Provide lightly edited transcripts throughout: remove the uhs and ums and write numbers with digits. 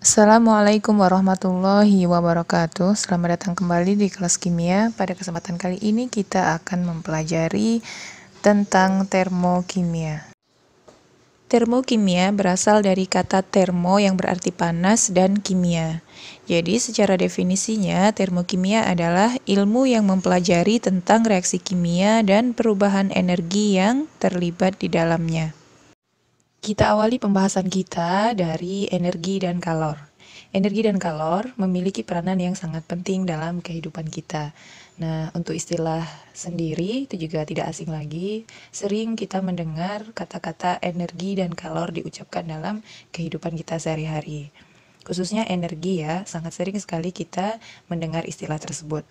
Assalamualaikum warahmatullahi wabarakatuh. Selamat datang kembali di kelas kimia. Pada kesempatan kali ini kita akan mempelajari tentang termokimia. Termokimia berasal dari kata termo yang berarti panas dan kimia. Jadi secara definisinya, termokimia adalah ilmu yang mempelajari tentang reaksi kimia dan perubahan energi yang terlibat di dalamnya. Kita awali pembahasan kita dari energi dan kalor. Energi dan kalor memiliki peranan yang sangat penting dalam kehidupan kita. Nah, untuk istilah sendiri itu juga tidak asing lagi. Sering kita mendengar kata-kata energi dan kalor diucapkan dalam kehidupan kita sehari-hari. Khususnya energi ya, sangat sering sekali kita mendengar istilah tersebut.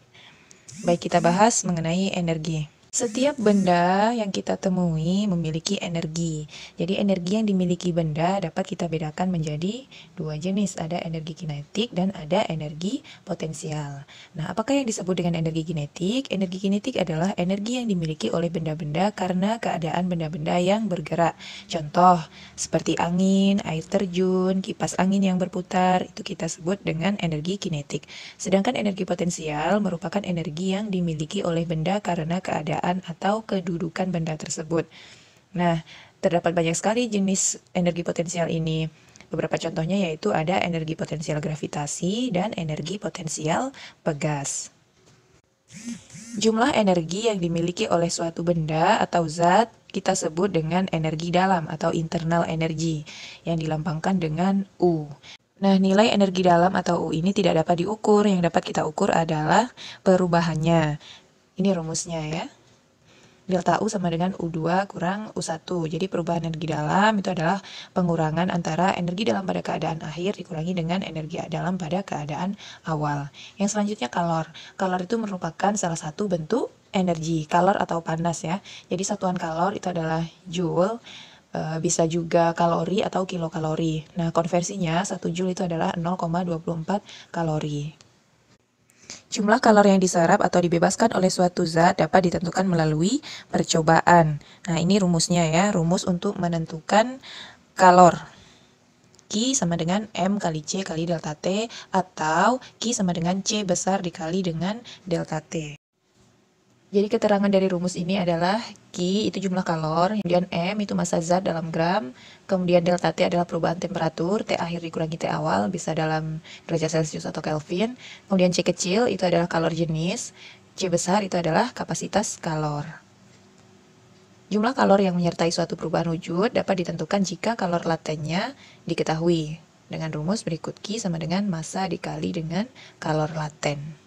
Baik, kita bahas mengenai energi. Setiap benda yang kita temui memiliki energi. Jadi energi yang dimiliki benda dapat kita bedakan menjadi dua jenis. Ada energi kinetik dan ada energi potensial. Nah, apakah yang disebut dengan energi kinetik? Energi kinetik adalah energi yang dimiliki oleh benda-benda karena keadaan benda-benda yang bergerak. Contoh, seperti angin, air terjun, kipas angin yang berputar, itu kita sebut dengan energi kinetik. Sedangkan energi potensial merupakan energi yang dimiliki oleh benda karena keadaan atau kedudukan benda tersebut. Nah, terdapat banyak sekali jenis energi potensial ini. Beberapa contohnya yaitu ada energi potensial gravitasi dan energi potensial pegas. Jumlah energi yang dimiliki oleh suatu benda atau zat kita sebut dengan energi dalam atau internal energy yang dilambangkan dengan U. Nah, nilai energi dalam atau U ini tidak dapat diukur. Yang dapat kita ukur adalah perubahannya. Ini rumusnya ya. Delta U sama dengan U2 kurang U1. Jadi perubahan energi dalam itu adalah pengurangan antara energi dalam pada keadaan akhir dikurangi dengan energi dalam pada keadaan awal. Yang selanjutnya kalor. Kalor itu merupakan salah satu bentuk energi, kalor atau panas ya. Jadi satuan kalor itu adalah joule, bisa juga kalori atau kilokalori. Nah, konversinya 1 joule itu adalah 0,24 kalori. Jumlah kalori yang diserap atau dibebaskan oleh suatu zat dapat ditentukan melalui percobaan. Nah, ini rumusnya ya, rumus untuk menentukan kalor. Q sama dengan M kali C kali delta T, atau Q sama dengan C besar dikali dengan delta T. Jadi keterangan dari rumus ini adalah Q itu jumlah kalor, kemudian M itu massa zat dalam gram, kemudian delta T adalah perubahan temperatur, T akhir dikurangi T awal, bisa dalam derajat Celcius atau Kelvin, kemudian C kecil itu adalah kalor jenis, C besar itu adalah kapasitas kalor. Jumlah kalor yang menyertai suatu perubahan wujud dapat ditentukan jika kalor latennya diketahui, dengan rumus berikut Q sama dengan massa dikali dengan kalor laten.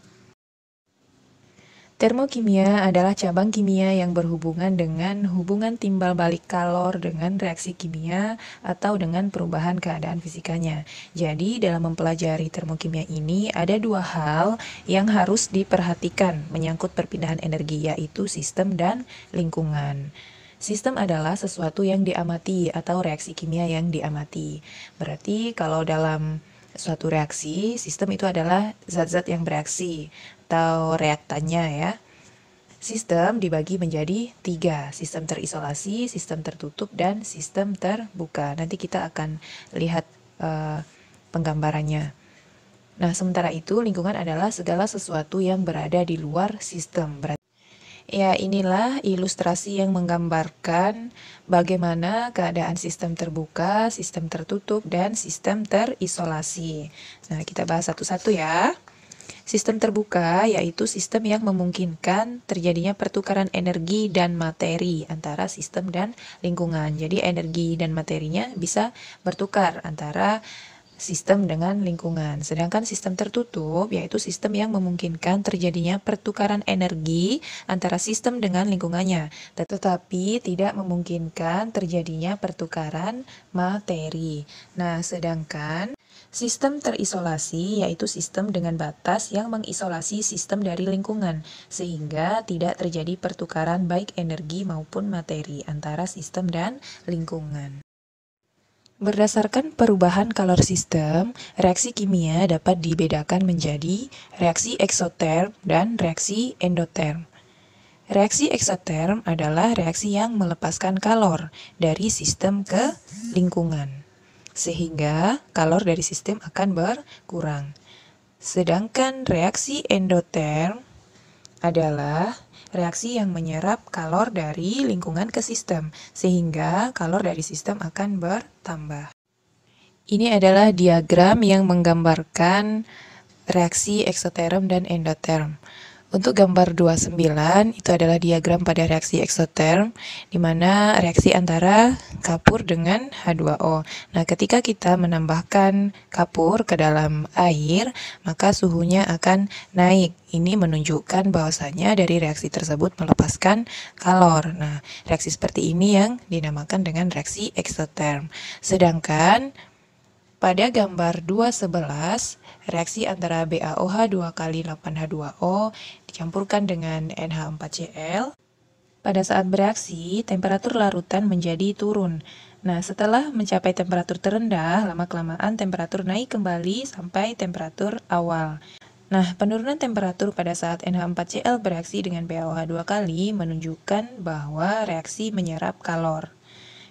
Termokimia adalah cabang kimia yang berhubungan dengan hubungan timbal balik kalor dengan reaksi kimia atau dengan perubahan keadaan fisikanya. Jadi, dalam mempelajari termokimia ini ada dua hal yang harus diperhatikan menyangkut perpindahan energi, yaitu sistem dan lingkungan. Sistem adalah sesuatu yang diamati atau reaksi kimia yang diamati. Berarti kalau dalam suatu reaksi, sistem itu adalah zat-zat yang bereaksi atau reaktannya ya. Sistem dibagi menjadi 3, sistem terisolasi, sistem tertutup, dan sistem terbuka. Nanti kita akan lihat penggambarannya. Nah, sementara itu lingkungan adalah segala sesuatu yang berada di luar sistem. Ya, inilah ilustrasi yang menggambarkan bagaimana keadaan sistem terbuka, sistem tertutup, dan sistem terisolasi. Nah, kita bahas satu-satu ya. Sistem terbuka yaitu sistem yang memungkinkan terjadinya pertukaran energi dan materi antara sistem dan lingkungan. Jadi energi dan materinya bisa bertukar antara sistem dengan lingkungan. Sedangkan sistem tertutup yaitu sistem yang memungkinkan terjadinya pertukaran energi antara sistem dengan lingkungannya, tetapi tidak memungkinkan terjadinya pertukaran materi. Nah, sedangkan sistem terisolasi yaitu sistem dengan batas yang mengisolasi sistem dari lingkungan, sehingga tidak terjadi pertukaran baik energi maupun materi antara sistem dan lingkungan. Berdasarkan perubahan kalor sistem, reaksi kimia dapat dibedakan menjadi reaksi eksoterm dan reaksi endoterm. Reaksi eksoterm adalah reaksi yang melepaskan kalor dari sistem ke lingkungan. sehingga kalor dari sistem akan berkurang. Sedangkan reaksi endoterm adalah reaksi yang menyerap kalor dari lingkungan ke sistem, sehingga kalor dari sistem akan bertambah. Ini adalah diagram yang menggambarkan reaksi eksoterm dan endoterm. Untuk gambar 29 itu adalah diagram pada reaksi eksoterm, di mana reaksi antara kapur dengan H2O. Nah, ketika kita menambahkan kapur ke dalam air, maka suhunya akan naik. Ini menunjukkan bahwasanya dari reaksi tersebut melepaskan kalor. Nah, reaksi seperti ini yang dinamakan dengan reaksi eksoterm. Sedangkan pada gambar 211, reaksi antara BaOH 2 kali 8H2O dicampurkan dengan NH4Cl. Pada saat bereaksi, temperatur larutan menjadi turun. Nah, setelah mencapai temperatur terendah, lama-kelamaan temperatur naik kembali sampai temperatur awal. Nah, penurunan temperatur pada saat NH4Cl bereaksi dengan BaOH 2 kali menunjukkan bahwa reaksi menyerap kalor.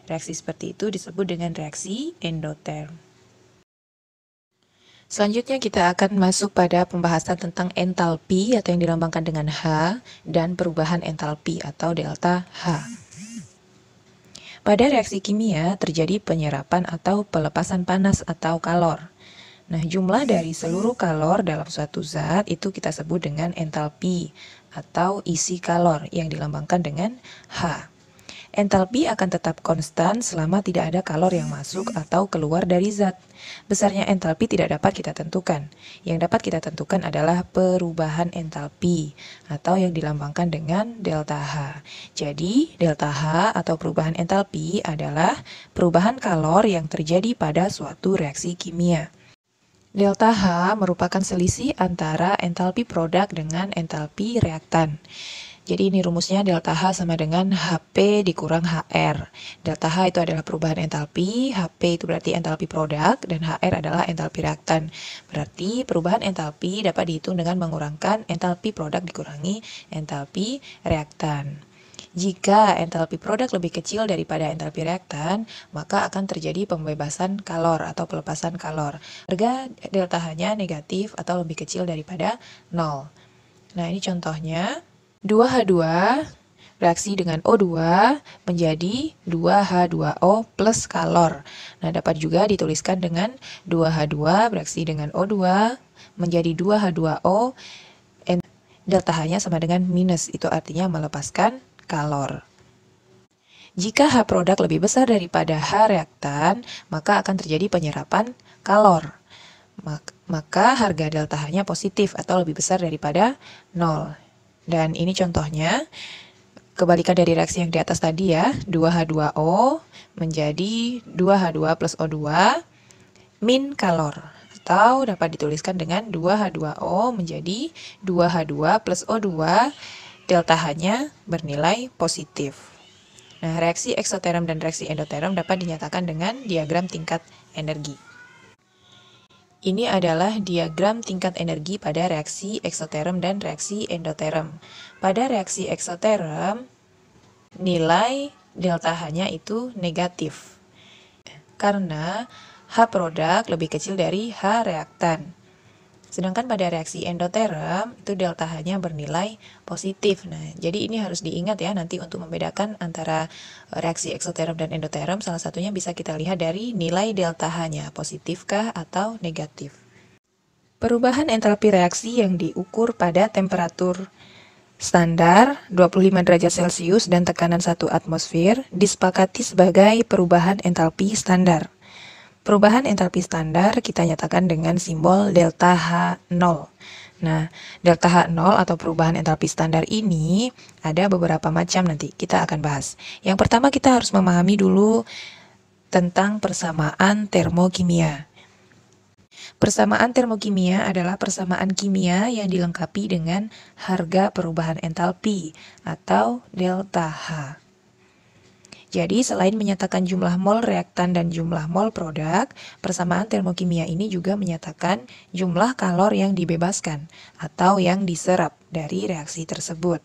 Reaksi seperti itu disebut dengan reaksi endoterm. Selanjutnya kita akan masuk pada pembahasan tentang entalpi atau yang dilambangkan dengan H dan perubahan entalpi atau delta H. Pada reaksi kimia terjadi penyerapan atau pelepasan panas atau kalor. Nah, jumlah dari seluruh kalor dalam suatu zat itu kita sebut dengan entalpi atau isi kalor yang dilambangkan dengan H. Entalpi akan tetap konstan selama tidak ada kalor yang masuk atau keluar dari zat. Besarnya entalpi tidak dapat kita tentukan. Yang dapat kita tentukan adalah perubahan entalpi atau yang dilambangkan dengan delta H. Jadi, delta H atau perubahan entalpi adalah perubahan kalor yang terjadi pada suatu reaksi kimia. Delta H merupakan selisih antara entalpi produk dengan entalpi reaktan. Jadi ini rumusnya delta H sama dengan HP dikurang HR. Delta H itu adalah perubahan entalpi, HP itu berarti entalpi produk, dan HR adalah entalpi reaktan. Berarti perubahan entalpi dapat dihitung dengan mengurangkan entalpi produk dikurangi entalpi reaktan. Jika entalpi produk lebih kecil daripada entalpi reaktan, maka akan terjadi pembebasan kalor atau pelepasan kalor. Harga delta H-nya negatif atau lebih kecil daripada 0. Nah, ini contohnya. 2H2 reaksi dengan O2 menjadi 2H2O plus kalor. Nah, dapat juga dituliskan dengan 2H2 bereaksi dengan O2 menjadi 2H2O, delta H-nya sama dengan minus, itu artinya melepaskan kalor. Jika H produk lebih besar daripada H reaktan, maka akan terjadi penyerapan kalor. Maka harga delta H-nya positif atau lebih besar daripada 0. Dan ini contohnya, kebalikan dari reaksi yang di atas tadi ya, 2H2O menjadi 2H2 plus O2 min kalor. Atau dapat dituliskan dengan 2H2O menjadi 2H2 plus O2, delta H-nya bernilai positif. Nah, reaksi eksoterm dan reaksi endoterm dapat dinyatakan dengan diagram tingkat energi. Ini adalah diagram tingkat energi pada reaksi eksoterm dan reaksi endoterm. Pada reaksi eksoterm, nilai delta H-nya itu negatif. Karena H produk lebih kecil dari H reaktan. Sedangkan pada reaksi endoterm, itu delta H-nya bernilai positif. Nah, jadi ini harus diingat ya, nanti untuk membedakan antara reaksi eksoterm dan endoterm, salah satunya bisa kita lihat dari nilai delta H-nya, positifkah atau negatif. Perubahan entalpi reaksi yang diukur pada temperatur standar 25 derajat Celcius dan tekanan 1 atmosfer disepakati sebagai perubahan entalpi standar. Perubahan entalpi standar kita nyatakan dengan simbol delta H0. Nah, delta H0 atau perubahan entalpi standar ini ada beberapa macam, nanti kita akan bahas. Yang pertama kita harus memahami dulu tentang persamaan termokimia. Persamaan termokimia adalah persamaan kimia yang dilengkapi dengan harga perubahan entalpi atau delta H. Jadi, selain menyatakan jumlah mol reaktan dan jumlah mol produk, persamaan termokimia ini juga menyatakan jumlah kalor yang dibebaskan atau yang diserap dari reaksi tersebut.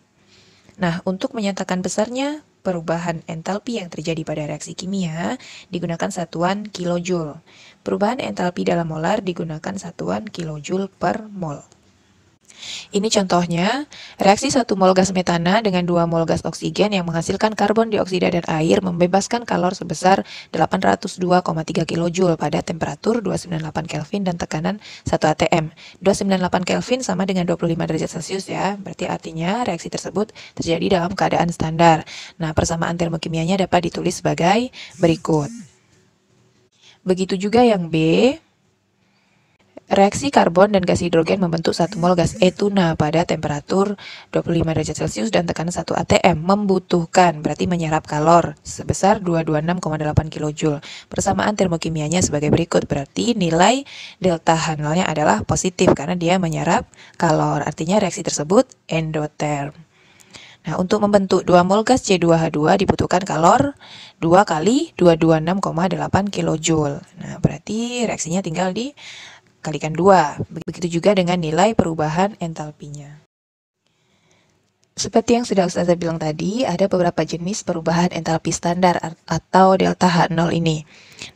Nah, untuk menyatakan besarnya perubahan entalpi yang terjadi pada reaksi kimia digunakan satuan kilojoule. Perubahan entalpi dalam molar digunakan satuan kilojoule per mol. Ini contohnya, reaksi 1 mol gas metana dengan 2 mol gas oksigen yang menghasilkan karbon dioksida dan air membebaskan kalor sebesar 802,3 kJ pada temperatur 298 Kelvin dan tekanan 1 atm. 298 Kelvin sama dengan 25 derajat Celcius ya, berarti artinya reaksi tersebut terjadi dalam keadaan standar. Nah, persamaan termokimianya dapat ditulis sebagai berikut. Begitu juga yang B. Reaksi karbon dan gas hidrogen membentuk 1 mol gas etuna pada temperatur 25 derajat Celcius dan tekanan 1 atm membutuhkan, berarti menyerap kalor sebesar 226,8 kJ. Persamaan termokimianya sebagai berikut, berarti nilai delta H0-nya adalah positif karena dia menyerap kalor, artinya reaksi tersebut endotherm. Nah, untuk membentuk 2 mol gas C2H2 dibutuhkan kalor 2 kali 226,8 kJ. Nah, berarti reaksinya tinggal dikalikan 2. Begitu juga dengan nilai perubahan entalpinya. Seperti yang sudah Ustazah bilang tadi, ada beberapa jenis perubahan entalpi standar atau delta H0 ini.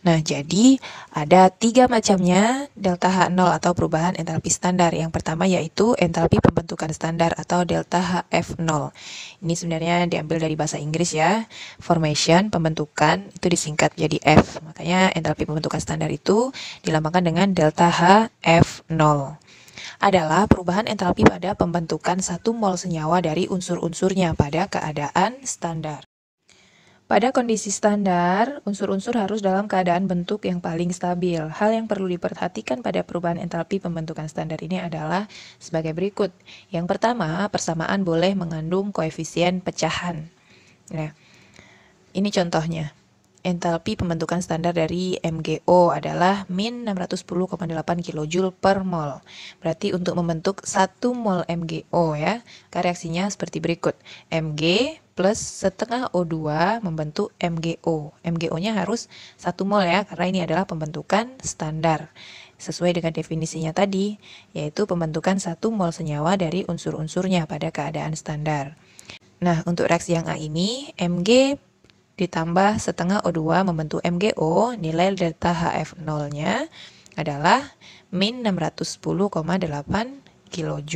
Nah, jadi ada 3 macamnya delta H0 atau perubahan entalpi standar. Yang pertama yaitu entalpi pembentukan standar atau delta HF0. Ini sebenarnya diambil dari bahasa Inggris ya. Formation, pembentukan, itu disingkat jadi F. Makanya entalpi pembentukan standar itu dilambangkan dengan delta HF0. Adalah perubahan entalpi pada pembentukan 1 mol senyawa dari unsur-unsurnya pada keadaan standar. Pada kondisi standar, unsur-unsur harus dalam keadaan bentuk yang paling stabil. Hal yang perlu diperhatikan pada perubahan entalpi pembentukan standar ini adalah sebagai berikut. Yang pertama, persamaan boleh mengandung koefisien pecahan. Nah, ini contohnya. Entalpi pembentukan standar dari MgO adalah min 610,8 kJ per mol. Berarti untuk membentuk 1 mol MgO ya, reaksinya seperti berikut. Mg plus setengah O2 membentuk MgO. MgO-nya harus 1 mol ya, karena ini adalah pembentukan standar. Sesuai dengan definisinya tadi, yaitu pembentukan 1 mol senyawa dari unsur-unsurnya pada keadaan standar. Nah, untuk reaksi yang A ini, Mg ditambah setengah O2 membentuk MgO, nilai delta HF0-nya adalah min 610,8 kJ.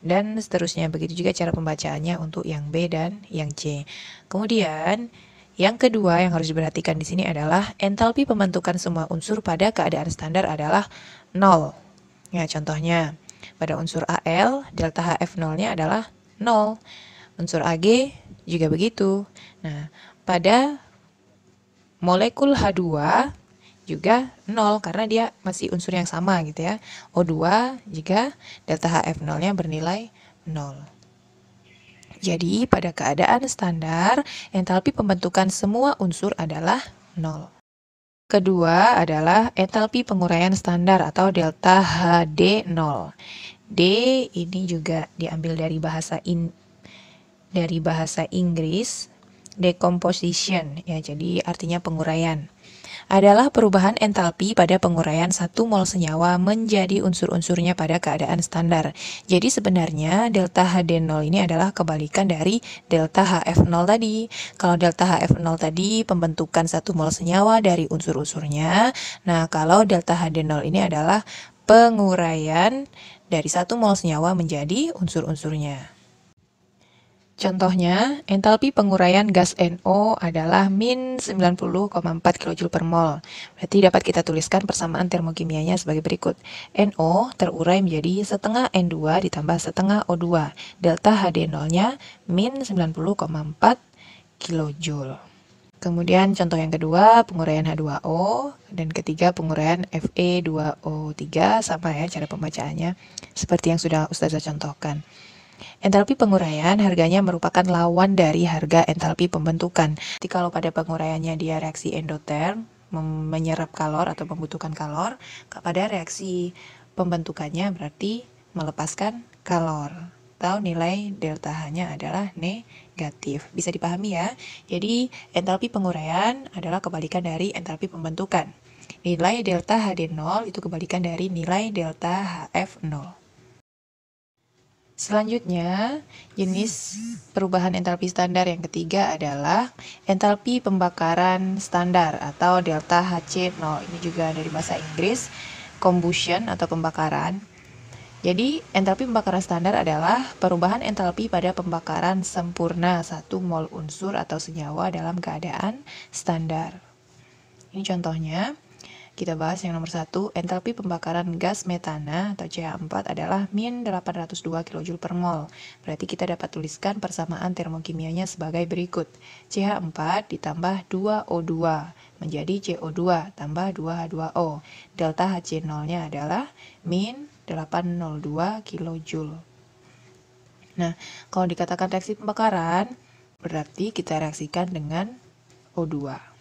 Dan seterusnya, begitu juga cara pembacaannya untuk yang B dan yang C. Kemudian, yang kedua yang harus diperhatikan di sini adalah entalpi pembentukan semua unsur pada keadaan standar adalah 0. Ya, contohnya, pada unsur Al, delta HF0-nya adalah 0. Unsur Ag juga begitu. Nah, pada molekul H2 juga 0 karena dia masih unsur yang sama gitu ya. O2 jika delta HF0-nya bernilai 0. Jadi pada keadaan standar, entalpi pembentukan semua unsur adalah 0. Kedua adalah entalpi penguraian standar atau delta HD0. D ini juga diambil dari bahasa Inggris, decomposition ya, jadi artinya penguraian. Adalah perubahan entalpi pada penguraian 1 mol senyawa menjadi unsur-unsurnya pada keadaan standar. Jadi sebenarnya delta HD0 ini adalah kebalikan dari delta HF0 tadi. Kalau delta HF0 tadi pembentukan 1 mol senyawa dari unsur-unsurnya. Nah, kalau delta HD0 ini adalah penguraian dari 1 mol senyawa menjadi unsur-unsurnya. Contohnya, entalpi penguraian gas NO adalah min 90,4 kJ per mol. Berarti dapat kita tuliskan persamaan termokimianya sebagai berikut. NO terurai menjadi setengah N2 ditambah setengah O2. Delta HD0-nya min 90,4 kJ. Kemudian contoh yang kedua, penguraian H2O. Dan ketiga, penguraian Fe2O3. Sama ya cara pembacaannya, seperti yang sudah Ustazah contohkan. Entalpi penguraian harganya merupakan lawan dari harga entalpi pembentukan. Jadi kalau pada penguraiannya dia reaksi endotherm, menyerap kalor atau membutuhkan kalor, pada reaksi pembentukannya berarti melepaskan kalor. Atau nilai delta H-nya adalah negatif. Bisa dipahami ya? Jadi entalpi penguraian adalah kebalikan dari entalpi pembentukan. Nilai delta HD0 itu kebalikan dari nilai delta HF0. Selanjutnya, jenis perubahan entalpi standar yang ketiga adalah entalpi pembakaran standar atau delta Hc0. Ini juga dari bahasa Inggris, combustion atau pembakaran. Jadi, entalpi pembakaran standar adalah perubahan entalpi pada pembakaran sempurna 1 mol unsur atau senyawa dalam keadaan standar. Ini contohnya. Kita bahas yang nomor 1, entalpi pembakaran gas metana atau CH4 adalah min 802 kJ per mol. Berarti kita dapat tuliskan persamaan termokimianya sebagai berikut. CH4 ditambah 2O2 menjadi CO2 tambah 2H2O. Delta Hc0-nya adalah min 802 kJ. Nah, kalau dikatakan reaksi pembakaran, berarti kita reaksikan dengan O2.